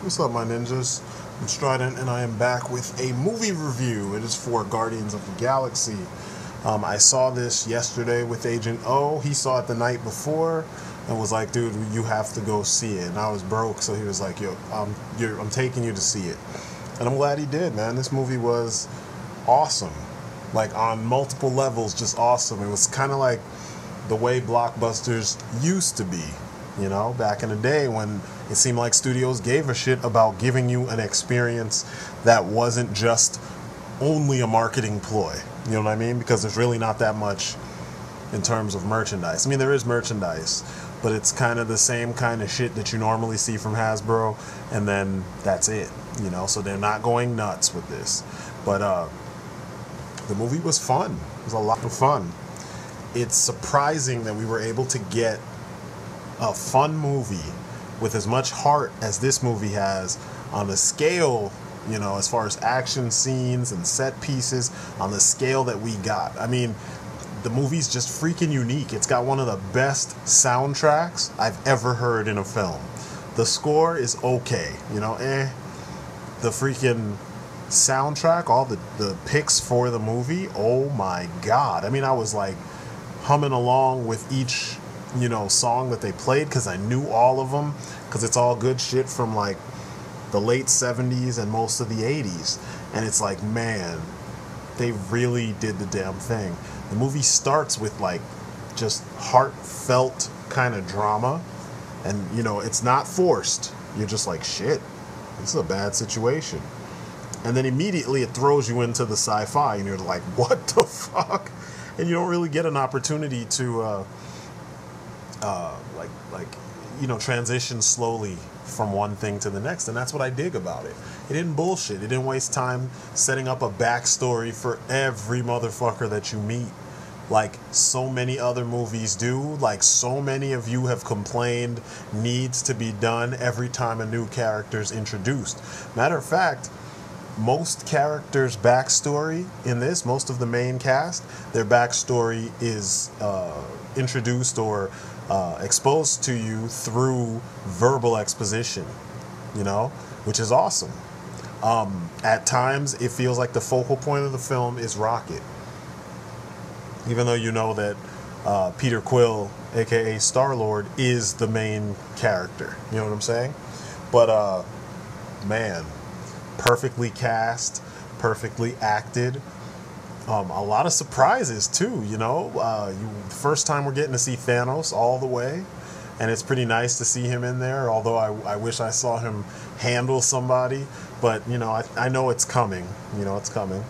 What's up, my ninjas? I'm Strident, and I am back with a movie review. It is for Guardians of the Galaxy. I saw this yesterday with Agent O. He saw it the night before and was like, dude, you have to go see it. And I was broke, so he was like, yo, I'm taking you to see it. And I'm glad he did, man. This movie was awesome. Like, on multiple levels, just awesome. It was kind of like the way blockbusters used to be, you know, back in the day when it seemed like studios gave a shit about giving you an experience that wasn't just only a marketing ploy. You know what I mean? Because there's really not that much in terms of merchandise. I mean, there is merchandise, but it's kind of the same kind of shit that you normally see from Hasbro, and then that's it, you know? So they're not going nuts with this. But the movie was fun. It was a lot of fun. It's surprising that we were able to get a fun movie with as much heart as this movie has on the scale, you know, as far as action scenes and set pieces, on the scale that we got. I mean, the movie's just freaking unique. It's got one of the best soundtracks I've ever heard in a film. The score is okay, you know, The freaking soundtrack, all the picks for the movie, oh my god. I mean, I was like humming along with each, you know, song that they played because I knew all of them, because it's all good shit from like the late 70s and most of the 80s. And it's like, man, they really did the damn thing. The movie starts with like just heartfelt kind of drama, and you know, it's not forced. You're just like, shit, this is a bad situation. And then immediately it throws you into the sci-fi, and you're like, what the fuck? And you don't really get an opportunity to you know, transition slowly from one thing to the next. And that's what I dig about it. It didn't bullshit. It didn't waste time setting up a backstory for every motherfucker that you meet, like so many other movies do, like so many of you have complained needs to be done every time a new character is introduced. Matter of fact, most characters' backstory in this, most of the main cast, their backstory is introduced or exposed to you through verbal exposition, you know, which is awesome. At times, it feels like the focal point of the film is Rocket, even though you know that Peter Quill, aka Star-Lord, is the main character. You know what I'm saying? But man, perfectly cast, perfectly acted. A lot of surprises too, you know. First time we're getting to see Thanos all the way, and it's pretty nice to see him in there, although I wish I saw him handle somebody, but you know, I know it's coming, you know, it's coming.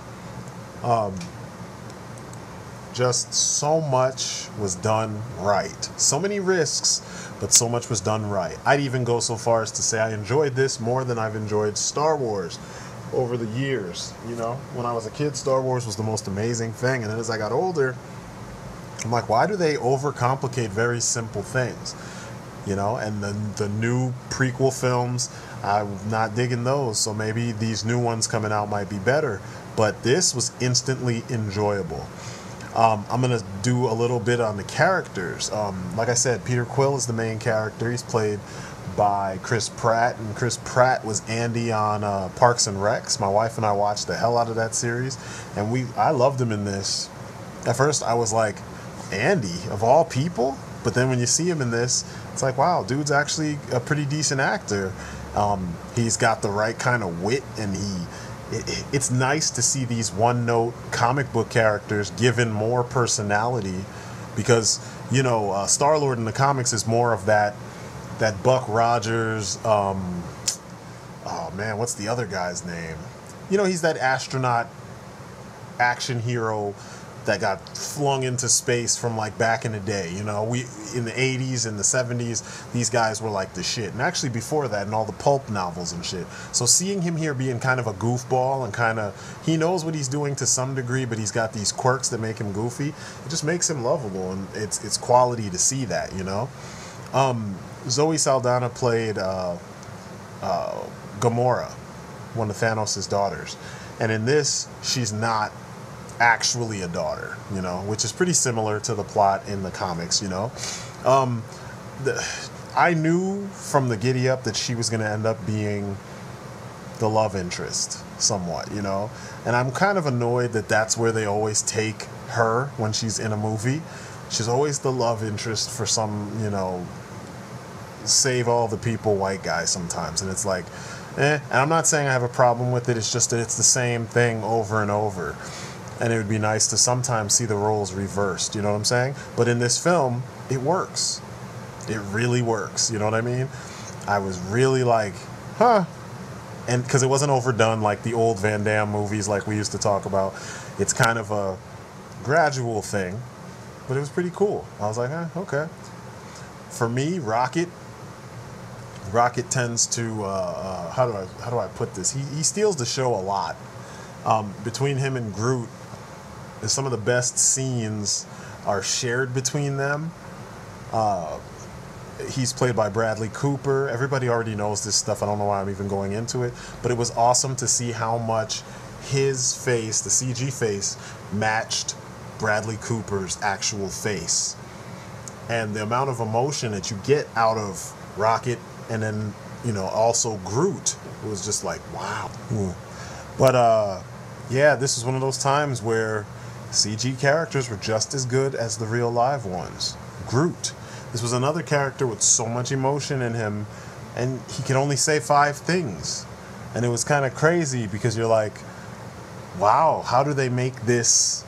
Just so much was done right. So many risks, but so much was done right. I'd even go so far as to say I enjoyed this more than I've enjoyed Star Wars over the years. You know, when I was a kid, Star Wars was the most amazing thing, and then as I got older, I'm like, why do they overcomplicate very simple things? You know, and the new prequel films, I'm not digging those, so maybe these new ones coming out might be better, but this was instantly enjoyable. I'm going to do a little bit on the characters. Like I said, Peter Quill is the main character. He's played by Chris Pratt, and Chris Pratt was Andy on Parks and Recs. My wife and I watched the hell out of that series, and I loved him in this. At first, I was like, Andy, of all people? But then when you see him in this, it's like, wow, dude's actually a pretty decent actor. He's got the right kind of wit, and it's nice to see these one-note comic book characters given more personality, because, you know, Star-Lord in the comics is more of that Buck Rogers, oh man, what's the other guy's name? You know, he's that astronaut action hero that got flung into space from like back in the day. You know, we in the 80s and the 70s, these guys were like the shit. And actually before that, in all the pulp novels and shit. So seeing him here being kind of a goofball and kind of, he knows what he's doing to some degree, but he's got these quirks that make him goofy. It just makes him lovable, and it's quality to see that, you know. Zoe Saldana played Gamora, one of Thanos' daughters. And in this, she's not actually a daughter, you know, which is pretty similar to the plot in the comics, you know. I knew from the giddy up that she was going to end up being the love interest somewhat, you know? And I'm kind of annoyed that that's where they always take her when she's in a movie. She's always the love interest for some, you know, save all the people white guy sometimes. And it's like, and I'm not saying I have a problem with it. It's just that it's the same thing over and over. And it would be nice to sometimes see the roles reversed, you know what I'm saying? But in this film, it works. It really works, you know what I mean? I was really like, huh. And because it wasn't overdone like the old Van Damme movies like we used to talk about. It's kind of a gradual thing, but it was pretty cool. I was like, okay. For me, Rocket tends to, how do I put this? He steals the show a lot. Between him and Groot, some of the best scenes are shared between them. He's played by Bradley Cooper. Everybody already knows this stuff. I don't know why I'm even going into it. But it was awesome to see how much his face, the CG face, matched Bradley Cooper's actual face. And the amount of emotion that you get out of Rocket and then, you know, also Groot, it was just like, wow. But, yeah, this is one of those times where CG characters were just as good as the real live ones. Groot. This was another character with so much emotion in him, and he could only say 5 things. And it was kind of crazy because you're like, wow, how do they make this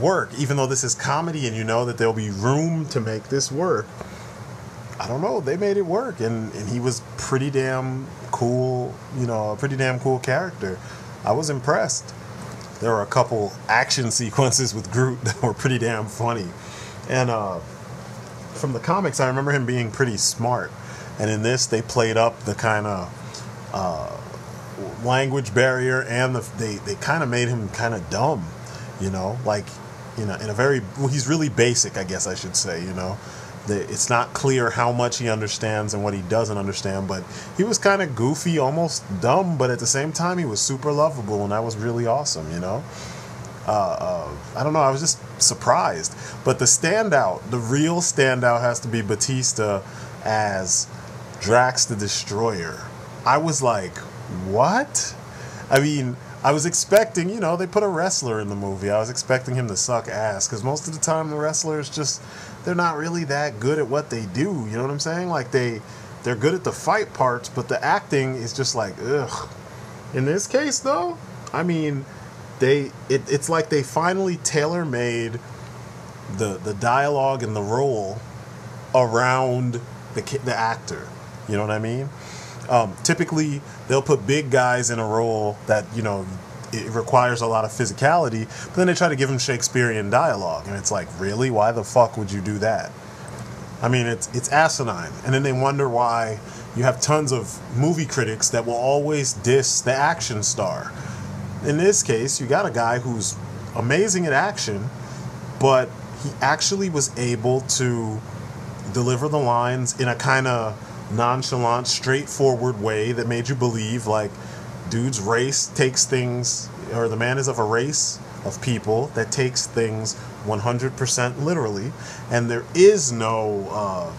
work? Even though this is comedy and you know that there'll be room to make this work. I don't know, they made it work, and he was pretty damn cool, you know, a pretty damn cool character. I was impressed. There were a couple action sequences with Groot that were pretty damn funny. And from the comics, I remember him being pretty smart. And in this, they played up the kind of language barrier, and they kind of made him kind of dumb, you know, like, you know, in a very, well, he's really basic, I guess I should say, you know. It's not clear how much he understands and what he doesn't understand, but he was kind of goofy, almost dumb, but at the same time, he was super lovable, and that was really awesome, you know. I don't know, I was just surprised. But the standout, the real standout has to be Batista as Drax the Destroyer. I was like, what? I mean, I was expecting, you know, they put a wrestler in the movie. I was expecting him to suck ass, because most of the time the wrestlers just, they're not really that good at what they do, you know what I'm saying? Like, they're good at the fight parts, but the acting is just like, ugh. In this case, though, I mean, it's like they finally tailor-made the dialogue and the role around the actor, you know what I mean? Typically, they'll put big guys in a role that, you know, it requires a lot of physicality, but then they try to give them Shakespearean dialogue, and it's like, really? Why the fuck would you do that? I mean, it's asinine. And then they wonder why you have tons of movie critics that will always diss the action star. In this case, you got a guy who's amazing at action, but he actually was able to deliver the lines in a kind of nonchalant, straightforward way that made you believe, like, dude's race takes things, or the man is of a race of people that takes things 100% literally, and there is no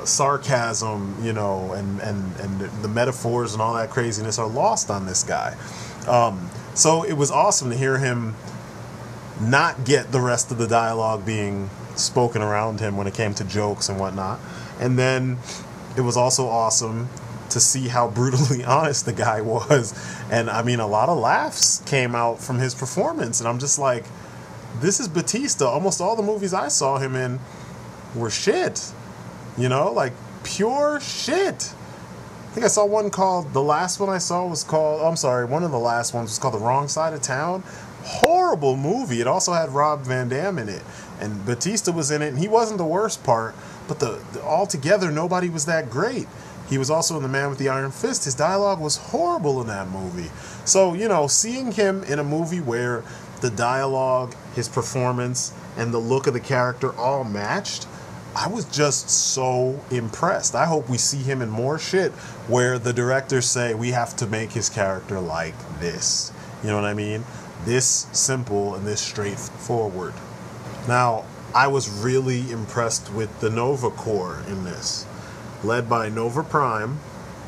sarcasm, you know, and the metaphors and all that craziness are lost on this guy. So it was awesome to hear him not get the rest of the dialogue being spoken around him when it came to jokes and whatnot. And then it was also awesome to see how brutally honest the guy was. And I mean, a lot of laughs came out from his performance, and I'm just like, this is Batista. Almost all the movies I saw him in were shit, you know, like pure shit. I think I saw one called, the last one I saw was called, oh, I'm sorry, one of the last ones was called The Wrong Side of Town. Horrible movie. It also had Rob Van Dam in it, and Batista was in it, and he wasn't the worst part, but the altogether nobody was that great. He was also in The Man with the Iron Fist. His dialogue was horrible in that movie. So, you know, seeing him in a movie where the dialogue, his performance, and the look of the character all matched, I was just so impressed. I hope we see him in more shit where the directors say, we have to make his character like this. You know what I mean? This simple and this straightforward. Now, I was really impressed with the Nova Corps in this, led by Nova Prime,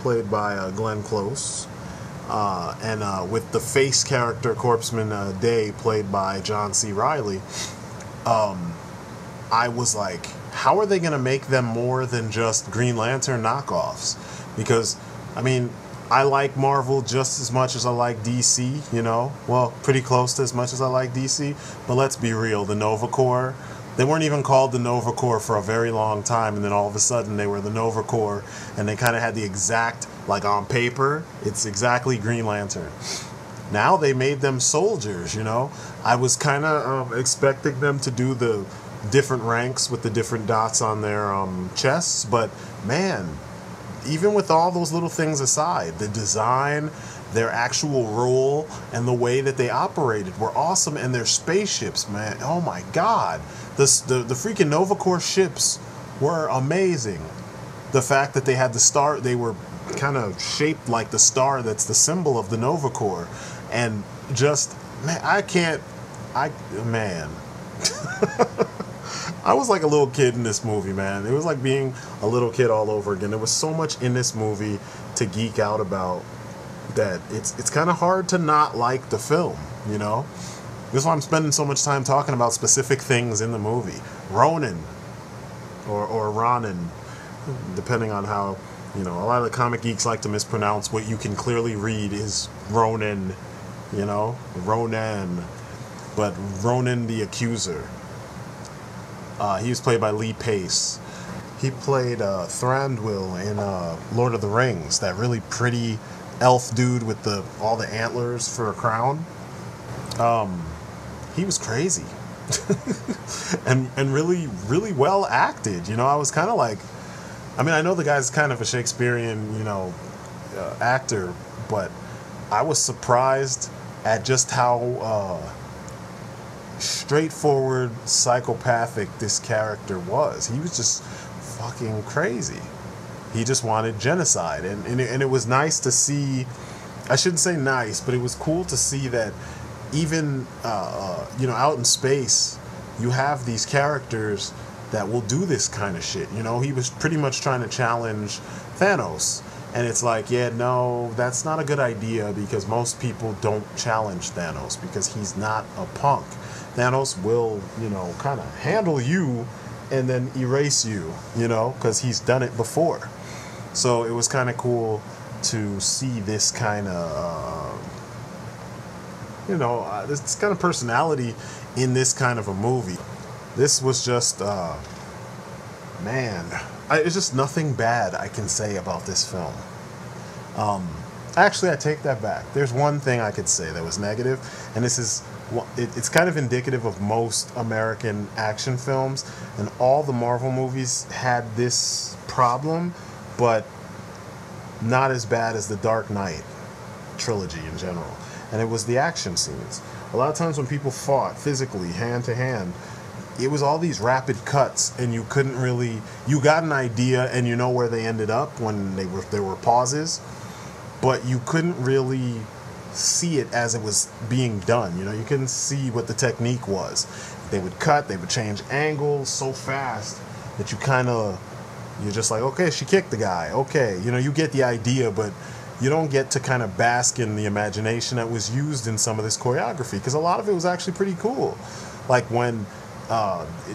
played by Glenn Close, and with the face character Corpsman Day, played by John C. Reilly. I was like, how are they going to make them more than just Green Lantern knockoffs? Because, I mean, I like Marvel just as much as I like DC, you know? Well, pretty close to as much as I like DC. But let's be real, the Nova Corps, they weren't even called the Nova Corps for a very long time, and then all of a sudden they were the Nova Corps, and they kind of had the exact, like on paper, it's exactly Green Lantern. Now they made them soldiers, you know? I was kind of expecting them to do the different ranks with the different dots on their chests, but man, even with all those little things aside, the design, their actual role, and the way that they operated were awesome, and their spaceships, man, oh my god, the freaking Nova Corps ships were amazing. The fact that they had the star, they were kind of shaped like the star that's the symbol of the Nova Corps, and just, man, man. I was like a little kid in this movie, man. It was like being a little kid all over again. There was so much in this movie to geek out about that it's kind of hard to not like the film, you know? This is why I'm spending so much time talking about specific things in the movie. Ronin, or Ronin, depending on how, you know, a lot of the comic geeks like to mispronounce what you can clearly read is Ronin, you know? Ronan, but Ronin the Accuser. He was played by Lee Pace. He played Thranduil in Lord of the Rings, that really pretty elf dude with all the antlers for a crown. He was crazy. and really, really well acted. You know, I was kind of like, I mean, I know the guy's kind of a Shakespearean, you know, actor, but I was surprised at just how straightforward, psychopathic this character was. He was just fucking crazy. He just wanted genocide, and it was nice to see. I shouldn't say nice, but it was cool to see that even you know, out in space, you have these characters that will do this kind of shit. You know, he was pretty much trying to challenge Thanos, and it's like, yeah, no, that's not a good idea, because most people don't challenge Thanos because he's not a punk. Thanos will, you know, kind of handle you and then erase you, you know, because he's done it before. So it was kind of cool to see this kind of, you know, this kind of personality in this kind of a movie. This was just, man, it's just nothing bad I can say about this film. Actually, I take that back. There's one thing I could say that was negative, and this is, it's kind of indicative of most American action films, and all the Marvel movies had this problem, but not as bad as the Dark Knight trilogy in general. And it was the action scenes. A lot of times when people fought physically, hand to hand, it was all these rapid cuts, and you couldn't really, you got an idea and you know where they ended up when there were pauses, but you couldn't really see it as it was being done. You know, you couldn't see what the technique was. They would cut, they would change angles so fast that you're just like, okay, she kicked the guy, okay, you know, you get the idea, but you don't get to kind of bask in the imagination that was used in some of this choreography, because a lot of it was actually pretty cool. Like when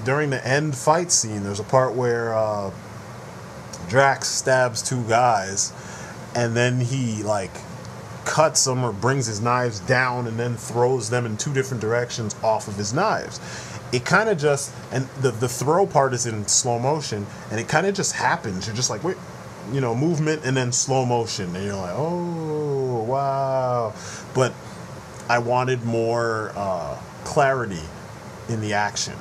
during the end fight scene, there's a part where Drax stabs two guys, and then he like cuts them or brings his knives down and then throws them in two different directions off of his knives. It kind of just, and the throw part is in slow motion, and it kind of just happens. You're just like, wait, you know, movement and then slow motion, and you're like, oh, wow. But I wanted more clarity in the action.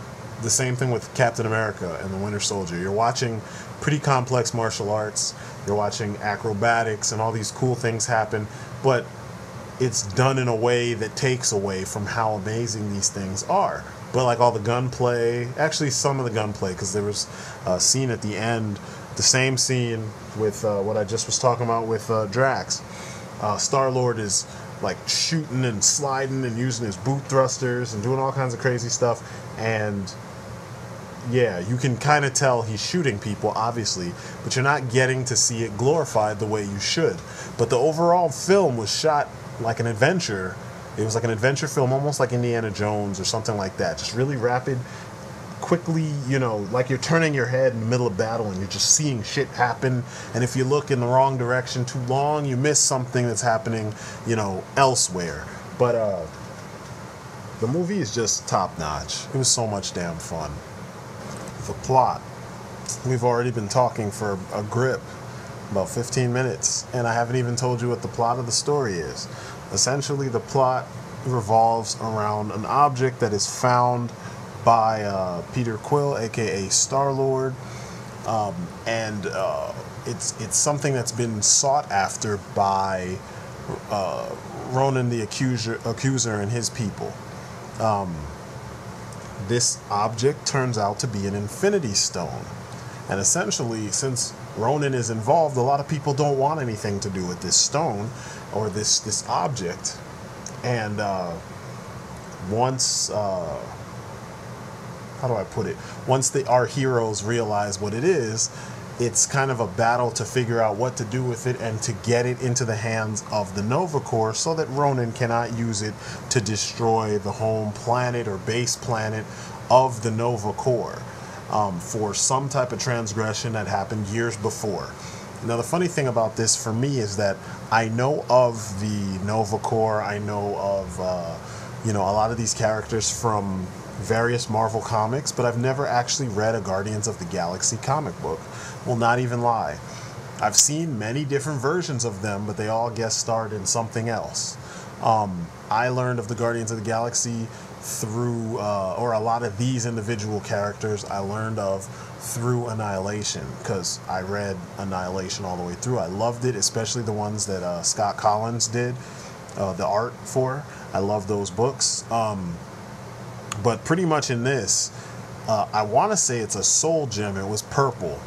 The same thing with Captain America and the Winter Soldier. You're watching pretty complex martial arts, you're watching acrobatics and all these cool things happen, but it's done in a way that takes away from how amazing these things are. But like all the gunplay, actually some of the gunplay, because there was a scene at the end, the same scene with what I just was talking about with Drax. Star-Lord is like shooting and sliding and using his boot thrusters and doing all kinds of crazy stuff, and yeah, you can kind of tell he's shooting people, obviously, but you're not getting to see it glorified the way you should. But the overall film was shot like an adventure. It was like an adventure film, almost like Indiana Jones or something like that. Just really rapid, quickly, like you're turning your head in the middle of battle and you're just seeing shit happen. And if you look in the wrong direction too long, you miss something that's happening, elsewhere. But the movie is just top notch. It was so much damn fun. The plot. We've already been talking for a grip, about 15 minutes, and I haven't even told you what the plot of the story is. Essentially, the plot revolves around an object that is found by Peter Quill, aka Star-Lord, and it's something that's been sought after by Ronan the Accuser and his people. This object turns out to be an Infinity Stone, and essentially, since Ronan is involved, a lot of people don't want anything to do with this stone or this object. And once how do I put it? Once our heroes realize what it is, it's kind of a battle to figure out what to do with it and to get it into the hands of the Nova Corps so that Ronan cannot use it to destroy the home planet or base planet of the Nova Corps for some type of transgression that happened years before. Now, the funny thing about this for me is that I know of the Nova Corps, I know of a lot of these characters from various Marvel comics, but I've never actually read a Guardians of the Galaxy comic book. Will not even lie. I've seen many different versions of them, but they all guest starred in something else. I learned of the Guardians of the Galaxy through, or a lot of these individual characters I learned of through Annihilation, because I read Annihilation all the way through. I loved it, especially the ones that Scott Collins did the art for. I love those books. But pretty much in this, I want to say it's a soul gem. It was purple.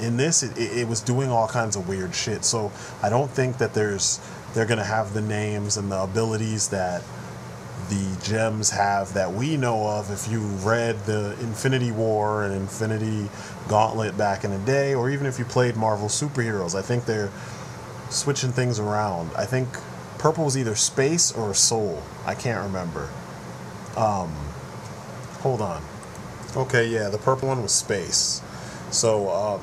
In this, it was doing all kinds of weird shit. So I don't think that they're going to have the names and the abilities that the gems have that we know of. If you read the Infinity War and Infinity Gauntlet back in the day, or even if you played Marvel Superheroes, I think they're switching things around. I think purple was either space or soul. I can't remember. Hold on. Okay, yeah, the purple one was space. So,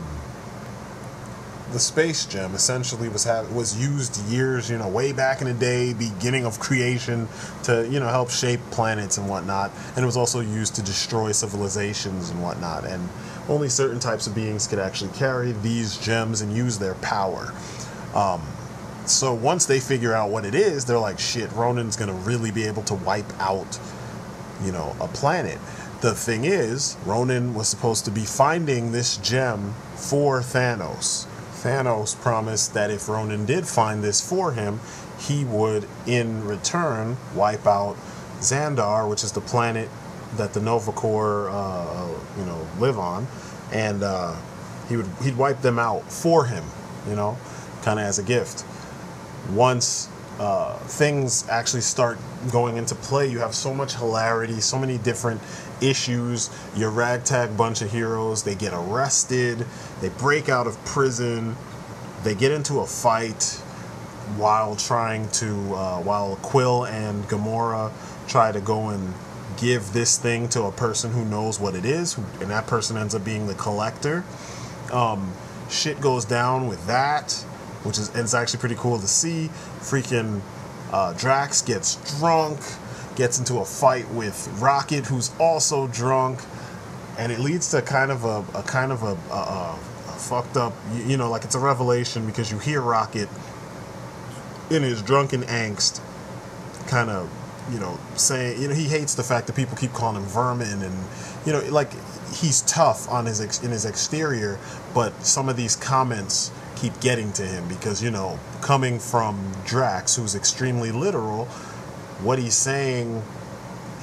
the space gem essentially was used years, way back in the day, beginning of creation, to, help shape planets and whatnot. And it was also used to destroy civilizations and whatnot. And only certain types of beings could actually carry these gems and use their power. So once they figure out what it is, they're like, shit, Ronan's going to really be able to wipe out, a planet. The thing is, Ronan was supposed to be finding this gem for Thanos. Thanos promised that if Ronan did find this for him, he would, in return, wipe out Xandar, which is the planet that the Nova Corps, live on, and he'd wipe them out for him, kind of as a gift. Once things actually start going into play, you have so much hilarity, so many different issues. Your ragtag bunch of heroes, they get arrested, they break out of prison, they get into a fight while while Quill and Gamora try to go and give this thing to a person who knows what it is, and that person ends up being the Collector. Shit goes down with that, which is, and it's actually pretty cool to see. Freaking Drax gets drunk, gets into a fight with Rocket, who's also drunk, and it leads to kind of a fucked up, like it's a revelation, because you hear Rocket in his drunken angst kind of, saying, he hates the fact that people keep calling him vermin, and, like, he's tough in his exterior, but some of these comments keep getting to him because, coming from Drax, who's extremely literal, what he's saying,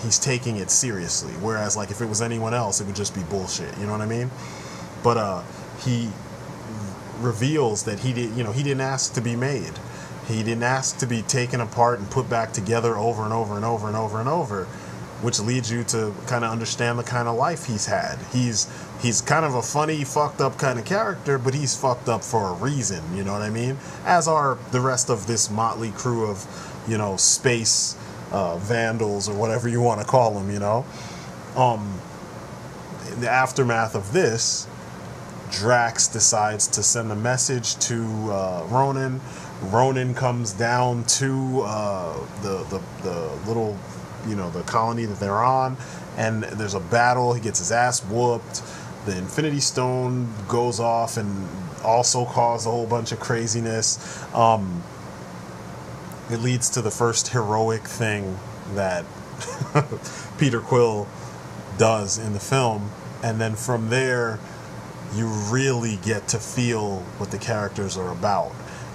he's taking it seriously. Whereas, like, if it was anyone else, it would just be bullshit. You know what I mean? But he reveals that he didn't ask to be made. He didn't ask to be taken apart and put back together over and over and over and over and over. which leads you to kind of understand the kind of life he's had. He's kind of a funny, fucked up kind of character, but he's fucked up for a reason, you know what I mean? As are the rest of this motley crew of, you know, space vandals or whatever you want to call them, you know? In the aftermath of this, Drax decides to send a message to Ronan. Ronan comes down to the little, you know, the colony that they're on, and there's a battle. He gets his ass whooped. The Infinity Stone goes off and also caused a whole bunch of craziness. It leads to the first heroic thing that Peter Quill does in the film, and then from there you really get to feel what the characters are about.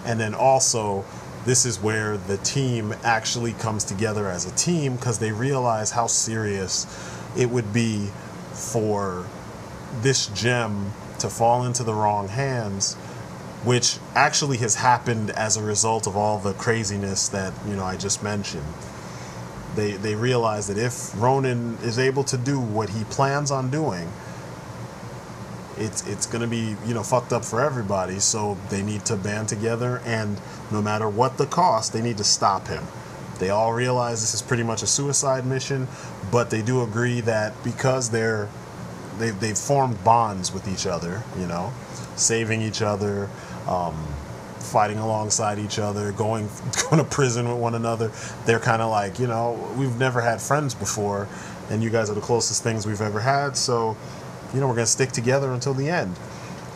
And then also, this is where the team actually comes together as a team, because they realize how serious it would be for this gem to fall into the wrong hands, which actually has happened as a result of all the craziness that, you know, I just mentioned. They realize that if Ronan is able to do what he plans on doing, it's going to be, you know, fucked up for everybody. So they need to band together, and no matter what the cost, they need to stop him. They all realize this is pretty much a suicide mission, but they do agree that because they've formed bonds with each other, you know, saving each other, fighting alongside each other, going to prison with one another. They're kind of like, you know, we've never had friends before, and you guys are the closest things we've ever had, so, you know, we're going to stick together until the end,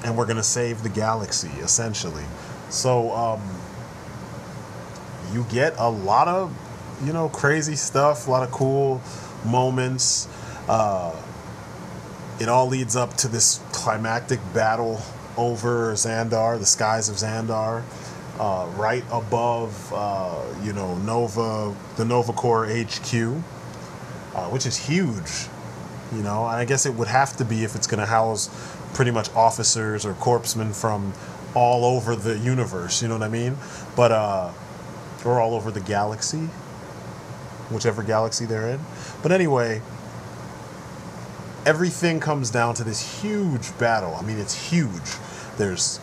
and we're going to save the galaxy, essentially. So, you get a lot of, you know, crazy stuff, a lot of cool moments. It all leads up to this climactic battle over Xandar, the skies of Xandar, right above, you know, the Nova Corps HQ, which is huge, you know. And I guess it would have to be if it's going to house pretty much officers or corpsmen from all over the universe, you know what I mean? But, or all over the galaxy, whichever galaxy they're in. But anyway, everything comes down to this huge battle. I mean, it's huge. There's,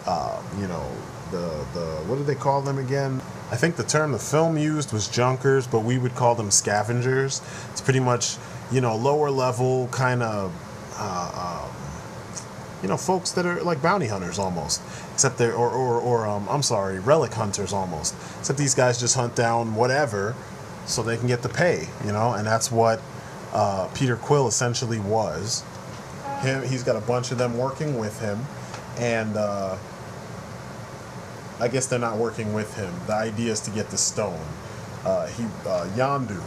you know, the what do they call them again? I think the term the film used was junkers, but we would call them scavengers. It's pretty much, you know, lower level kind of, you know, folks that are like bounty hunters almost, except they're, I'm sorry, relic hunters almost. Except these guys just hunt down whatever so they can get the pay, you know, and that's what Peter Quill essentially was. He's got a bunch of them working with him, and I guess they're not working with him. The idea is to get the stone. Yondu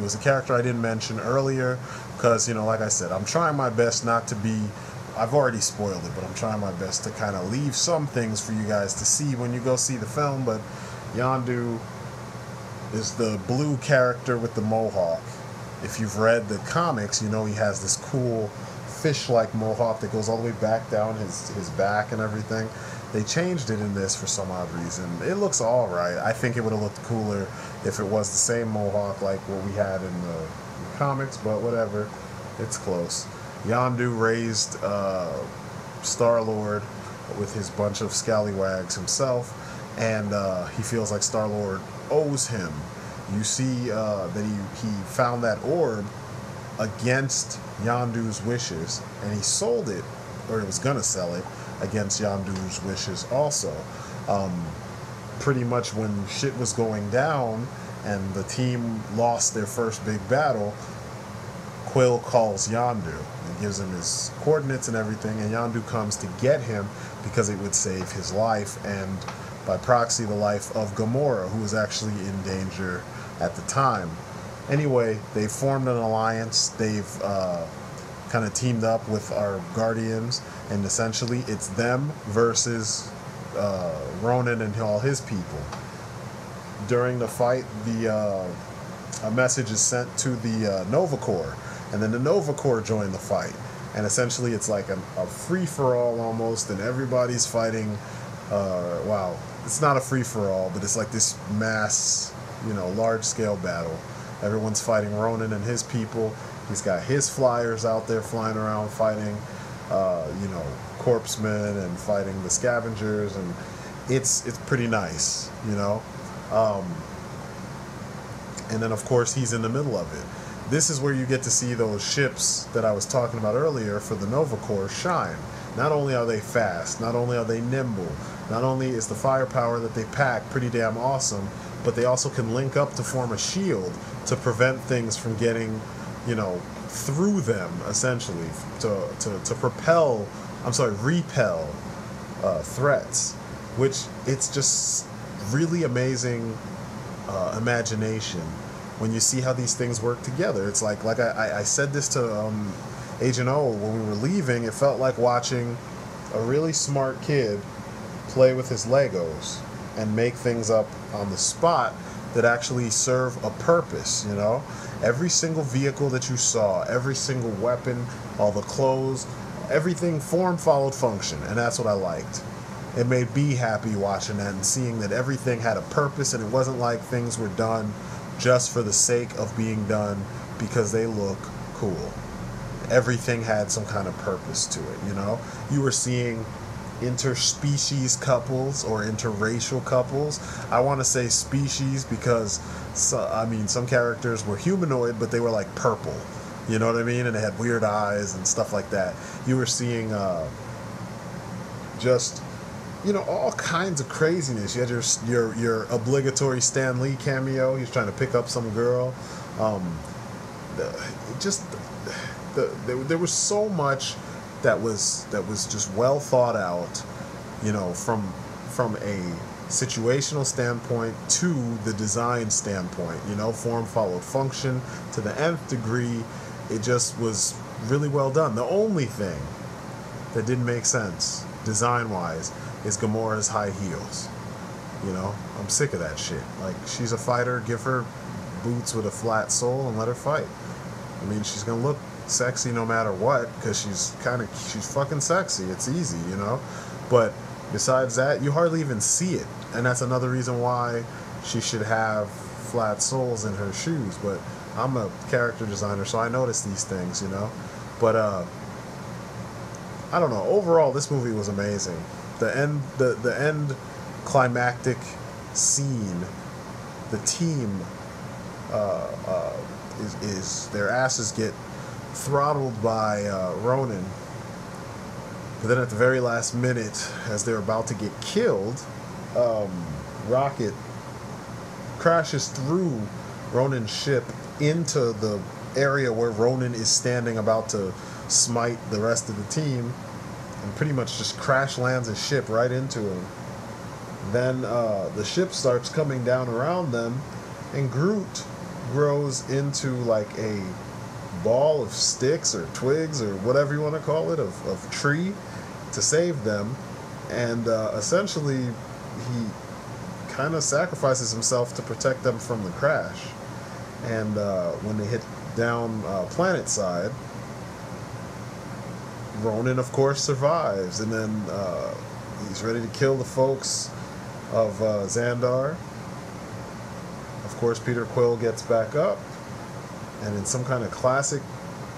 is a character I didn't mention earlier because, you know, like I said, I'm trying my best not to be, I've already spoiled it, but I'm trying my best to kind of leave some things for you guys to see when you go see the film. But Yondu is the blue character with the mohawk. If you've read the comics, you know he has this cool fish-like mohawk that goes all the way back down his back and everything. They changed it in this for some odd reason. It looks alright. I think it would have looked cooler if it was the same mohawk like what we had in the comics, but whatever. It's close. Yondu raised Star-Lord with his bunch of scallywags himself, and he feels like Star-Lord owes him. You see that he found that orb against Yondu's wishes, and he sold it, or he was gonna sell it, against Yondu's wishes also. Pretty much when shit was going down and the team lost their first big battle, Quill calls Yondu and gives him his coordinates and everything, and Yondu comes to get him because it would save his life, and by proxy the life of Gamora, who was actually in danger at the time. Anyway, they formed an alliance. They've kind of teamed up with our Guardians, and essentially it's them versus Ronan and all his people. During the fight, a message is sent to the Nova Corps, and then the Nova Corps join the fight. And essentially it's like a free-for-all almost, and everybody's fighting. Wow, it's not a free-for-all, but it's like this mass, you know, large-scale battle. Everyone's fighting Ronin and his people. He's got his flyers out there flying around fighting, corpsemen and fighting the scavengers, and it's pretty nice, and then of course he's in the middle of it. This is where you get to see those ships that I was talking about earlier for the Nova Corps shine. Not only are they fast, not only are they nimble, not only is the firepower that they pack pretty damn awesome, but they also can link up to form a shield to prevent things from getting, through them, essentially, to repel threats, which it's just really amazing imagination when you see how these things work together. It's like I said this to Agent O when we were leaving. It felt like watching a really smart kid play with his Legos and make things up on the spot that actually serve a purpose, Every single vehicle that you saw, every single weapon, all the clothes, everything form followed function, and that's what I liked. It made me happy watching that and seeing that everything had a purpose, and it wasn't like things were done just for the sake of being done because they look cool. Everything had some kind of purpose to it, You were seeing interspecies couples or interracial couples. I want to say species because, some characters were humanoid, but they were like purple. You know what I mean? And they had weird eyes and stuff like that. You were seeing all kinds of craziness. You had your obligatory Stan Lee cameo. He was trying to pick up some girl. There was so much that was just well thought out, from a situational standpoint to the design standpoint. Form followed function to the nth degree. It just was really well done. The only thing that didn't make sense design-wise is Gamora's high heels. I'm sick of that shit. Like, she's a fighter, give her boots with a flat sole and let her fight. She's gonna look sexy no matter what, because she's fucking sexy. It's easy, But besides that, you hardly even see it, and that's another reason why she should have flat soles in her shoes. But I'm a character designer, so I notice these things, But I don't know. Overall, this movie was amazing. The end climactic scene, the team is their asses get throttled by Ronin, but then at the very last minute, as they're about to get killed, Rocket crashes through Ronin's ship into the area where Ronin is standing about to smite the rest of the team, and pretty much just crash lands his ship right into him. Then the ship starts coming down around them, and Groot grows into like a ball of sticks or twigs or whatever you want to call it, of tree, to save them. And essentially he kind of sacrifices himself to protect them from the crash. And when they hit down planet side, Ronin of course survives, and then he's ready to kill the folks of Xandar. Of course, Peter Quill gets back up, and in some kind of classic,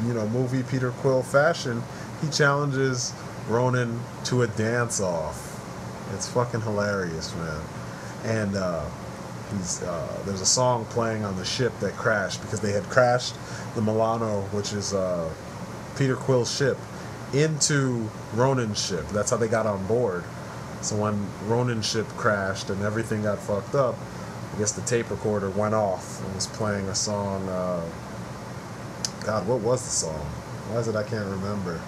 movie Peter Quill fashion, he challenges Ronin to a dance-off. It's fucking hilarious, man. And there's a song playing on the ship that crashed, because they had crashed the Milano, which is Peter Quill's ship, into Ronin's ship. That's how they got on board. So when Ronin's ship crashed and everything got fucked up, I guess the tape recorder went off and was playing a song. God, what was the song? Why is it I can't remember?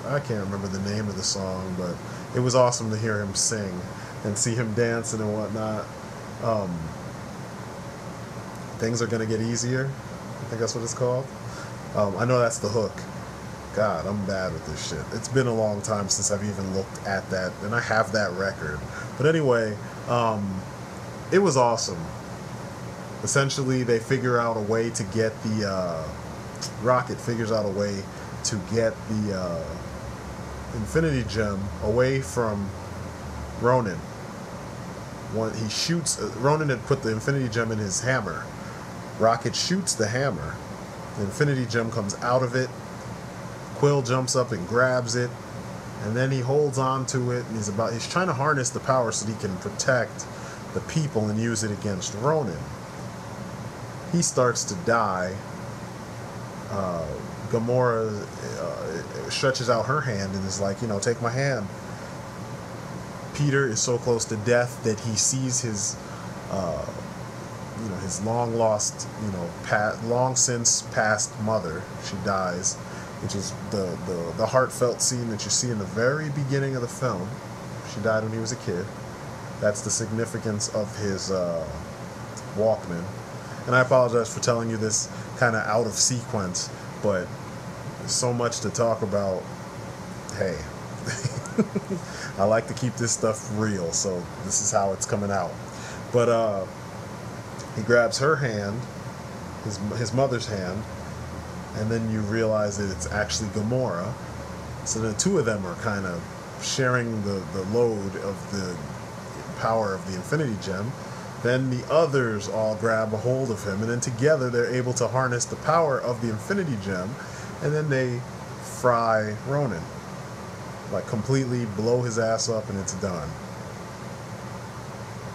I can't remember the name of the song, but it was awesome to hear him sing and see him dancing and whatnot. Things Are Gonna Get Easier, I think that's what it's called. I know that's the hook. God, I'm bad with this shit. It's been a long time since I've even looked at that, and I have that record. But anyway, it was awesome. Essentially, they figure out a way to get the Rocket figures out a way to get the Infinity Gem away from Ronin. he shoots. Ronan had put the Infinity Gem in his hammer. Rocket shoots the hammer. The Infinity Gem comes out of it. Quill jumps up and grabs it, and then he holds on to it, and he's trying to harness the power so that he can protect the people and use it against Ronan. He starts to die. Gamora stretches out her hand and is like, take my hand. Peter is so close to death that he sees his his long lost, long since passed mother. She dies, which is the heartfelt scene that you see in the very beginning of the film. She died when he was a kid. That's the significance of his Walkman. And I apologize for telling you this kind of out of sequence, but there's so much to talk about. Hey, I like to keep this stuff real, so this is how it's coming out. But he grabs her hand, his mother's hand, and then you realize that it's actually Gamora. So the two of them are kind of sharing the load of the power of the Infinity Gem. Then the others all grab a hold of him, and then together they're able to harness the power of the Infinity Gem, and then they fry Ronan. Like completely blow his ass up, and it's done.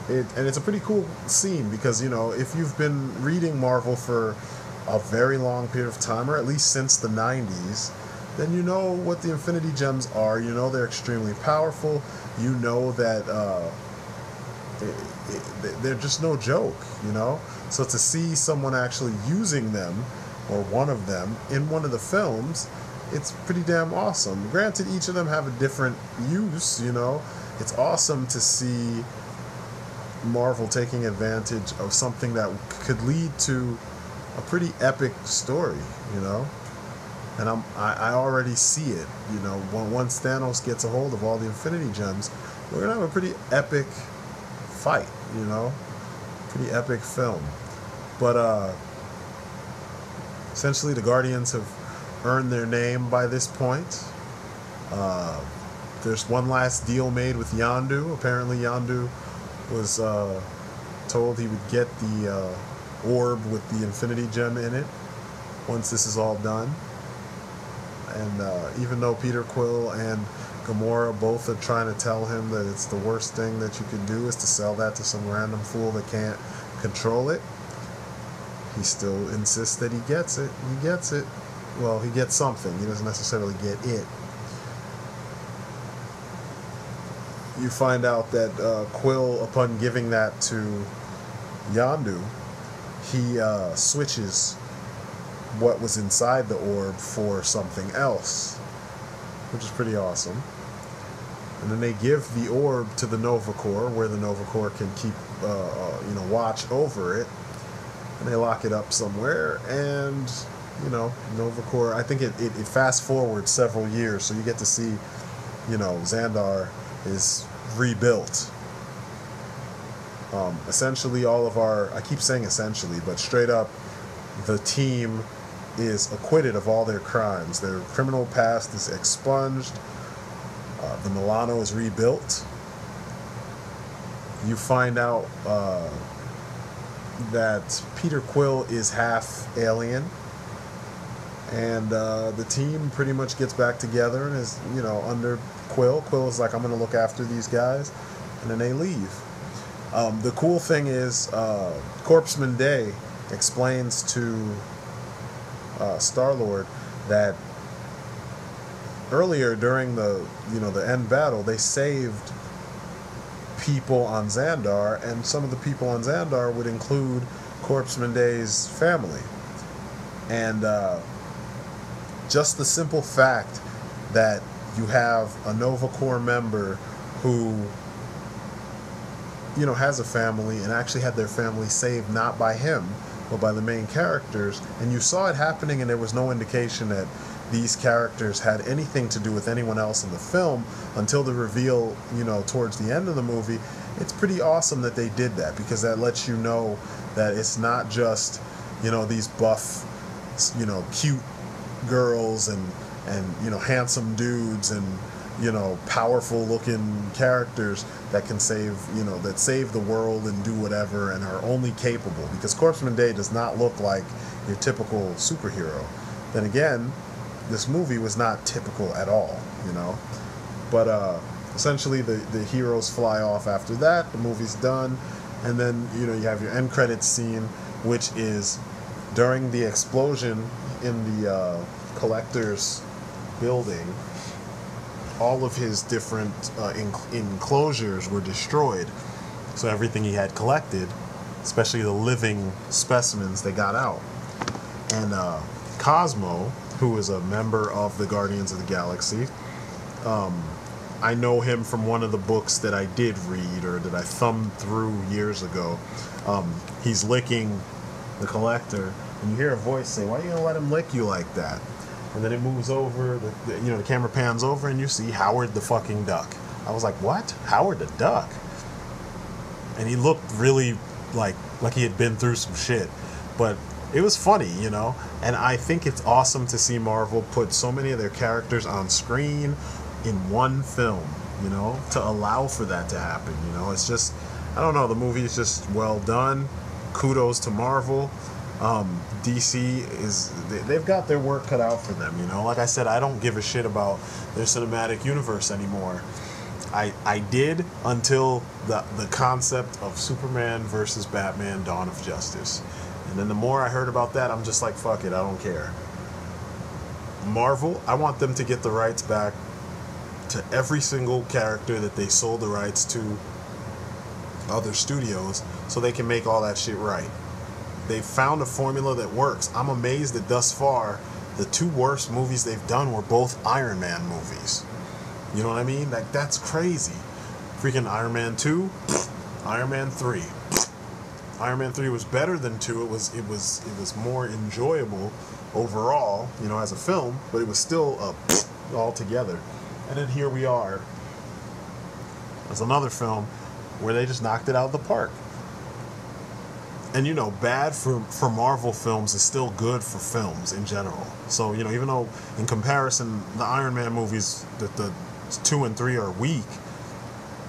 And it's a pretty cool scene because, if you've been reading Marvel for a very long period of time, or at least since the 90s, then you know what the Infinity Gems are. You know they're extremely powerful. You know that they're just no joke, So to see someone actually using them, or one of them, in one of the films, it's pretty damn awesome. Granted, each of them have a different use, It's awesome to see Marvel taking advantage of something that could lead to a pretty epic story, And I already see it, Once Thanos gets a hold of all the Infinity Gems, we're gonna have a pretty epic fight, Pretty epic film. But essentially the Guardians have earned their name by this point. There's one last deal made with Yondu. Apparently Yondu was told he would get the orb with the Infinity Gem in it once this is all done. And even though Peter Quill and Gamora both are trying to tell him that it's the worst thing that you can do is to sell that to some random fool that can't control it, he still insists that he gets it. He gets it. Well, he gets something. He doesn't necessarily get it. You find out that Quill, upon giving that to Yondu, he switches what was inside the orb for something else, which is pretty awesome. And then they give the orb to the Nova Corps, where the Nova Corps can keep, watch over it. And they lock it up somewhere, and, Nova Corps, I think it fast forwards several years, so you get to see, Xandar is rebuilt. Essentially all of I keep saying essentially, but straight up, the team is acquitted of all their crimes. Their criminal past is expunged. The Milano is rebuilt. You find out that Peter Quill is half alien, and the team pretty much gets back together and is, under Quill. Quill is like, I'm going to look after these guys, and then they leave. The cool thing is, Corpseman Day explains to Star-Lord that earlier during the end battle, they saved people on Xandar, and some of the people on Xandar would include Corpseman Day's family. And just the simple fact that you have a Nova Corps member who has a family and actually had their family saved not by him but by the main characters, and you saw it happening, and there was no indication that these characters had anything to do with anyone else in the film until the reveal, towards the end of the movie. It's pretty awesome that they did that, because that lets you know that it's not just, these buff, cute girls and handsome dudes and, you know, powerful looking characters that can save, you know, that save the world and do whatever and are only capable, because Corpsman Day does not look like your typical superhero. Then again, this movie was not typical at all, you know. But essentially the heroes fly off after that, the movie's done, and then, you know, you have your end credits scene, which is during the explosion in the collector's building. All of his different enclosures were destroyed, so everything he had collected, especially the living specimens, they got out. And Cosmo, who is a member of the Guardians of the Galaxy, I know him from one of the books that I did read, or that I thumbed through years ago. He's licking the collector, and you hear a voice say, "Why are you gonna let him lick you like that?" And then it moves over, the camera pans over, and you see Howard the fucking Duck. I was like, what? Howard the Duck? And he looked really like he had been through some shit. But it was funny, you know? And I think it's awesome to see Marvel put so many of their characters on screen in one film, you know? To allow for that to happen, you know? It's just, I don't know, the movie is just well done. Kudos to Marvel. DC they've got their work cut out for them, you know. Like I said, I don't give a shit about their cinematic universe anymore. I did until the concept of Superman versus Batman Dawn of Justice. And then the more I heard about that, I'm just like, fuck it, I don't care. Marvel, I want them to get the rights back to every single character that they sold the rights to other studios, so they can make all that shit right. They've found a formula that works. I'm amazed that thus far, the two worst movies they've done were both Iron Man movies. You know what I mean? Like, that's crazy. Freaking Iron Man 2, Iron Man 3. Iron Man 3 was better than 2. It was more enjoyable overall, you know, as a film, but it was still all together. And then here we are. There's another film where they just knocked it out of the park. And, you know, bad for Marvel films is still good for films in general. So, you know, even though in comparison the Iron Man movies, the 2 and 3 are weak,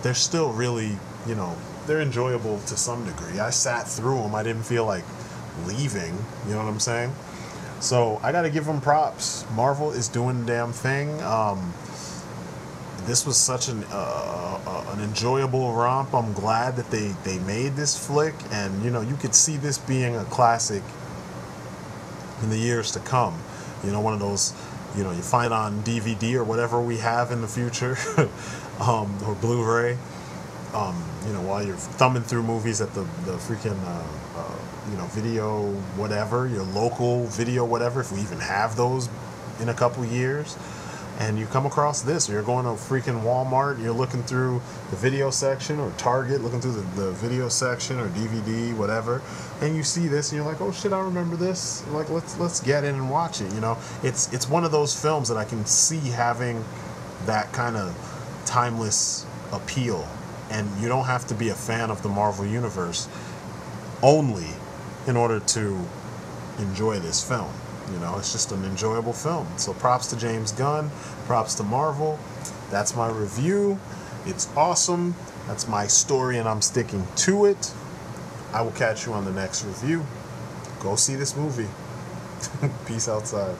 they're still really, you know, they're enjoyable to some degree. I sat through them. I didn't feel like leaving. You know what I'm saying? So I got to give them props. Marvel is doing the damn thing. This was such an enjoyable romp. I'm glad that they made this flick, and, you know, you could see this being a classic in the years to come. You know, one of those, you know, you find on DVD or whatever we have in the future, or Blu-ray. You know, while you're thumbing through movies at the freaking you know, video whatever, your local video whatever, if we even have those in a couple years. And you come across this, or you're going to freaking Walmart, you're looking through the video section, or Target, looking through the video section, or DVD, whatever, and you see this, and you're like, oh shit, I remember this. Like, let's get in and watch it. You know, it's one of those films that I can see having that kind of timeless appeal, and you don't have to be a fan of the Marvel Universe only in order to enjoy this film. You know, it's just an enjoyable film. So props to James Gunn, props to Marvel. That's my review. It's awesome. That's my story, and I'm sticking to it. I will catch you on the next review. Go see this movie. Peace outside.